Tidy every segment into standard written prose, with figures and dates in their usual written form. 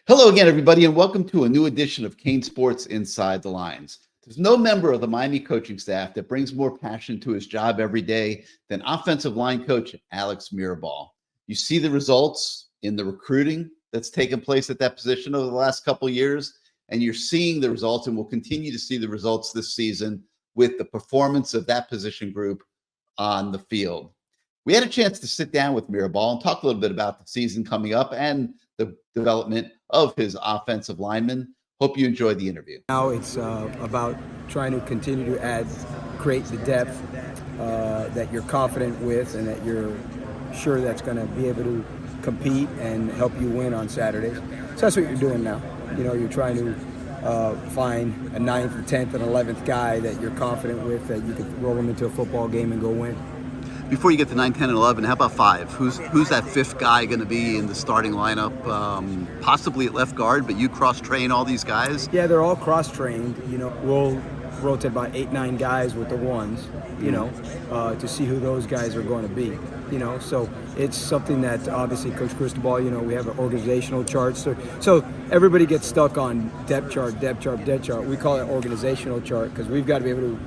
Hello again, everybody, and welcome to a new edition of CaneSport's Inside the Lines. There's no member of the Miami coaching staff that brings more passion to his job every day than offensive line coach Alex Mirabaaaa. You see the results in the recruiting that's taken place at that position over the last couple of years, and you're seeing the results and will continue to see the results this season with the performance of that position group on the field. We had a chance to sit down with Mirabaaaa and talk a little bit about the season coming up and the development of his offensive linemen. Hope you enjoyed the interview. Now it's about trying to continue to create the depth that you're confident with and that you're sure that's going to be able to compete and help you win on Saturdays. So that's what you're doing now. You know, you're trying to find a 9th, 10th, and 11th guy that you're confident with that you could roll them into a football game and go win. Before you get to 9, 10, and 11, how about 5? Who's that 5th guy going to be in the starting lineup? Possibly at left guard, but you cross-train all these guys? Yeah, they're all cross-trained. You know, we'll rotate about 8, 9 guys with the ones, you know, to see who those guys are going to be. You know, so it's something that obviously Coach Cristobal, you know, we have an organizational chart. So everybody gets stuck on depth chart. We call it organizational chart because we've got to be able to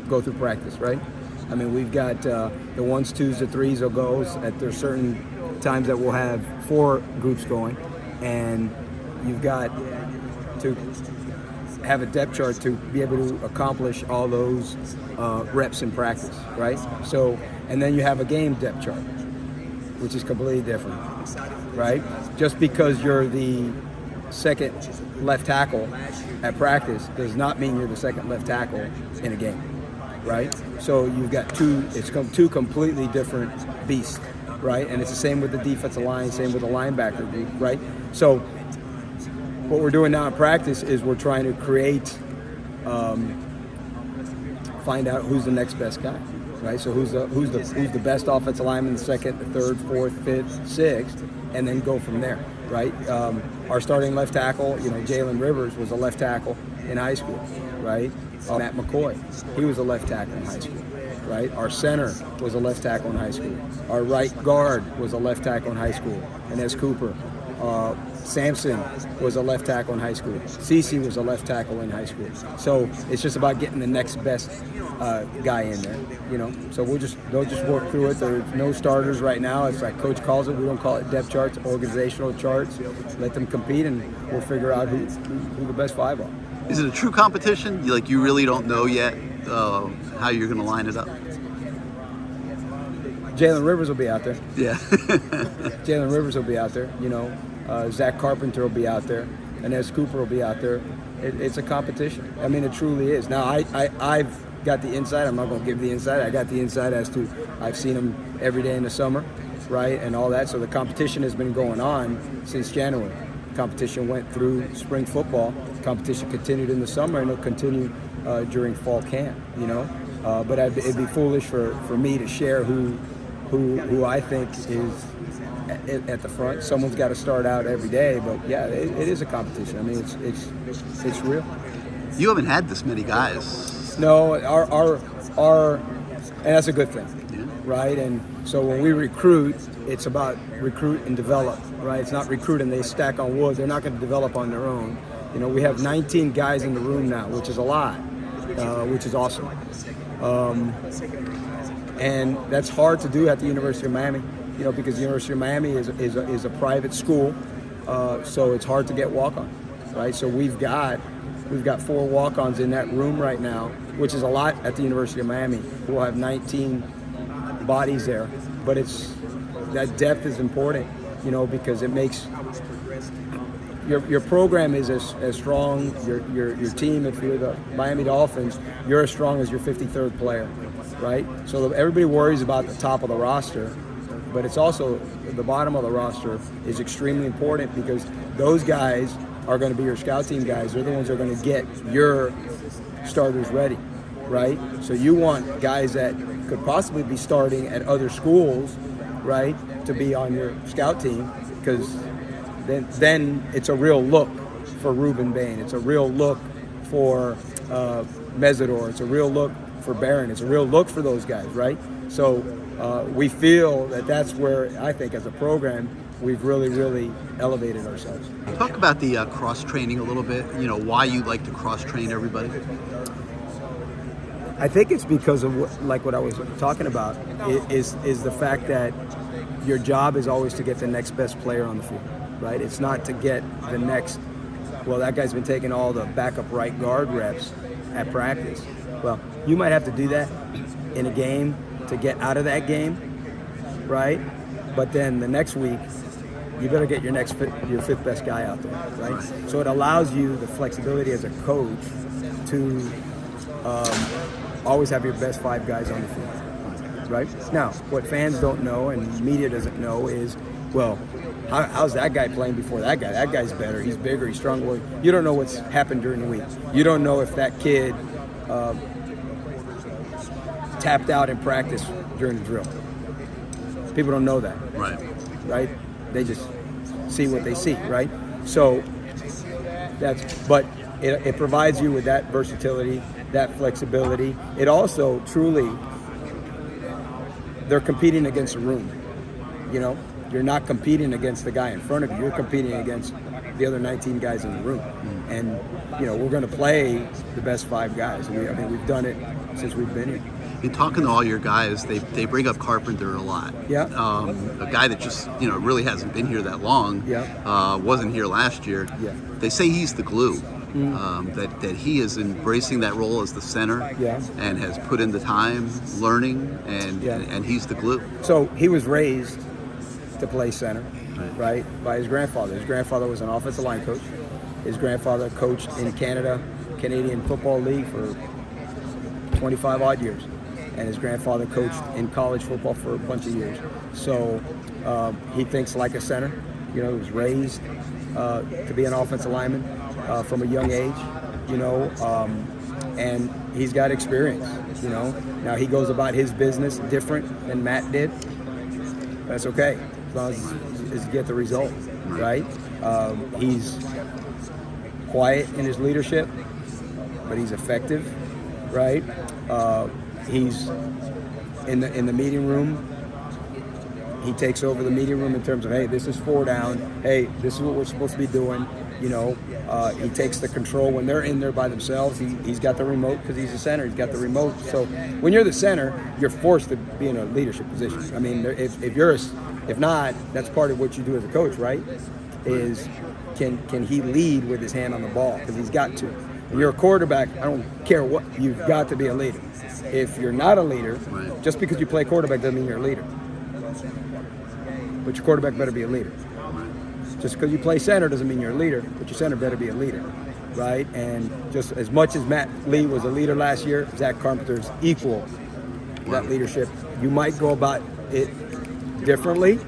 go through practice, right? I mean, we've got the 1s, 2s, the 3s will go. There's certain times that we'll have 4 groups going, and you've got to have a depth chart to be able to accomplish all those reps in practice, right? So, and then you have a game depth chart, which is completely different, right? Just because you're the second left tackle at practice does not mean you're the second left tackle in a game. Right? So you've got two completely different beasts, right? And it's the same with the defensive line, same with the linebacker group, right? So what we're doing now in practice is we're trying to find out who's the next best guy, right? So who's the best offensive lineman, the second, the third, fourth, fifth, sixth, and then go from there, right? Our starting left tackle, you know, Jalen Rivers was a left tackle in high school, right? Matt McCoy, he was a left tackle in high school, right? Our center was a left tackle in high school. Our right guard was a left tackle in high school, Inez Cooper. Sampson was a left tackle in high school. Cece was a left tackle in high school. So it's just about getting the next best guy in there, you know. So they'll just work through it. There's no starters right now. It's like Coach calls it. We don't call it depth charts, organizational charts. Let them compete, and we'll figure out who the best 5 are. Is it a true competition? You really don't know yet how you're going to line it up? Jalen Rivers will be out there. Yeah. Jalen Rivers will be out there. You know, Zack Carpenter will be out there. Inez Cooper will be out there. It's a competition. I mean, it truly is. Now, I've got the insight. I'm not going to give the insight. I got the insight as to I've seen them every day in the summer, right, and all that. So the competition has been going on since January. Competition went through spring football. Competition continued in the summer, and it'll continue during fall camp. You know, but it'd be foolish for me to share who I think is at the front. Someone's got to start out every day, but yeah, it is a competition. I mean, it's real. You haven't had this many guys. No, our and that's a good thing, yeah. Right? And so when we recruit, it's about recruit and develop, right? It's not recruit and they stack on wood. They're not going to develop on their own. You know, we have 19 guys in the room now, which is a lot, which is awesome. And that's hard to do at the University of Miami, you know, because the University of Miami is a private school, so it's hard to get walk-ons, right? So we've got 4 walk-ons in that room right now, which is a lot at the University of Miami. We'll have 19 bodies there, but that depth is important, you know, because it makes your program is as strong. Your team, if you're the Miami Dolphins, you're as strong as your 53rd player, right? So everybody worries about the top of the roster, but it's also the bottom of the roster is extremely important because those guys are going to be your scout team guys. They're the ones that are going to get your starters ready, right? So you want guys that could possibly be starting at other schools, right, to be on your scout team, because then it's a real look for Ruben Bain. It's a real look for Mesidor. It's a real look for Barron. It's a real look for those guys, right? So we feel that that's where I think as a program we've really elevated ourselves. Talk about the cross training a little bit. You know, why you like to cross train everybody. I think it's because of what I was talking about is the fact that your job is always to get the next best player on the field, right? It's not to get the next, well, that guy's been taking all the backup right guard reps at practice. Well, you might have to do that in a game to get out of that game, right? But then the next week, you better get your fifth best guy out there, right? So it allows you the flexibility as a coach to always have your best 5 guys on the field, right? Now, what fans don't know and media doesn't know is, well, how's that guy playing before that guy? That guy's better. He's bigger. He's stronger. Well, you don't know what's happened during the week. You don't know if that kid tapped out in practice during the drill. People don't know that. Right? They just see what they see, right? So but it provides you with that versatility, that flexibility. It also truly, they're competing against a room. You know, you're not competing against the guy in front of you. You're competing against the other 19 guys in the room. And, you know, we're going to play the best 5 guys. We've done it since we've been here. In talking to all your guys, they bring up Carpenter a lot. Yeah. A guy that just, you know, really hasn't been here that long. Yeah. Wasn't here last year. Yeah. They say he's the glue. That he is embracing that role as the center. Yeah. And has put in the time learning, and he's the glue. So he was raised to play center, right, by his grandfather. His grandfather was an offensive line coach. His grandfather coached in Canadian Football League for 25 odd years. And his grandfather coached in college football for a bunch of years. So he thinks like a center. You know, he was raised to be an offensive lineman from a young age, you know, and he's got experience, you know. Now he goes about his business different than Matt did. That's okay, as long as you get the result, right? He's quiet in his leadership, but he's effective, right? He's in the meeting room. He takes over the meeting room in terms of, hey, this is 4 down. Hey, this is what we're supposed to be doing. You know, he takes the control when they're in there by themselves. He's got the remote because he's a center. He's got the remote. So when you're the center, you're forced to be in a leadership position. I mean, if not, that's part of what you do as a coach, right? Is can he lead with his hand on the ball? Because he's got to. When you're a quarterback, I don't care what, you've got to be a leader. If you're not a leader, just because you play quarterback doesn't mean you're a leader. But your quarterback better be a leader. Just because you play center doesn't mean you're a leader, but your center better be a leader, right? And just as much as Matt Lee was a leader last year, Zack Carpenter's equal that leadership. You might go about it differently,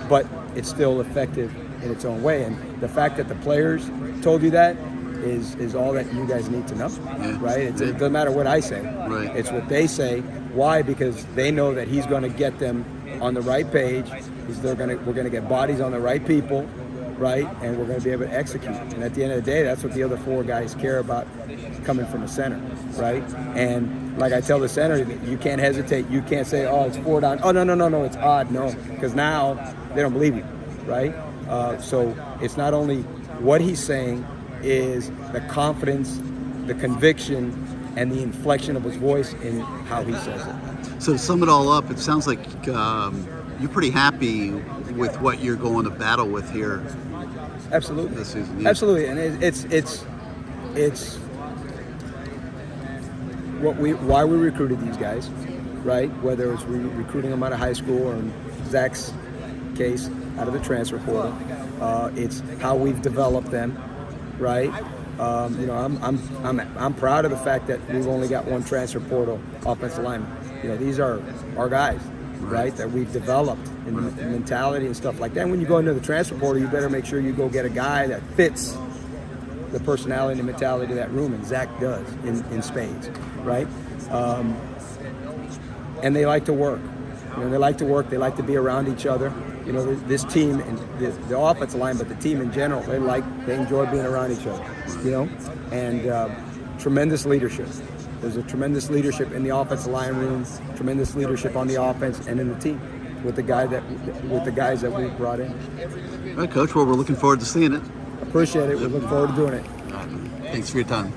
but it's still effective in its own way. And the fact that the players told you that is all that you guys need to know, right? It doesn't matter what I say. Right. It's what they say. Why? Because they know that he's going to get them on the right page. We're going to get bodies on the right people, right? And we're going to be able to execute. And at the end of the day, that's what the other 4 guys care about, coming from a center, right? And like I tell the center, you can't hesitate. You can't say, oh, it's 4 down. Oh, no, it's odd. No, because now they don't believe you, right? So it's not only what he's saying, is the confidence, the conviction, and the inflection of his voice in how he says it. So to sum it all up, it sounds like you're pretty happy with what you're going to battle with here. Absolutely. This season. Yeah. Absolutely, and it's why we recruited these guys, right? Whether it's recruiting them out of high school or in Zach's case, out of the transfer portal. It's how we've developed them. Right, you know, I'm proud of the fact that we've only got 1 transfer portal offensive lineman. You know, these are our guys, right? That we've developed in the mentality and stuff like that. And when you go into the transfer portal, you better make sure you go get a guy that fits the personality and the mentality of that room, and Zach does in spades, right? And they like to work. You know, they like to work. They like to be around each other. You know, this team and the offensive line, but the team in general, they enjoy being around each other. You know, and tremendous leadership. There's a tremendous leadership in the offensive line room, tremendous leadership on the offense and in the team with the guys that we brought in. All right, Coach. Well, we're looking forward to seeing it. Appreciate it. We look forward to doing it. Thanks for your time.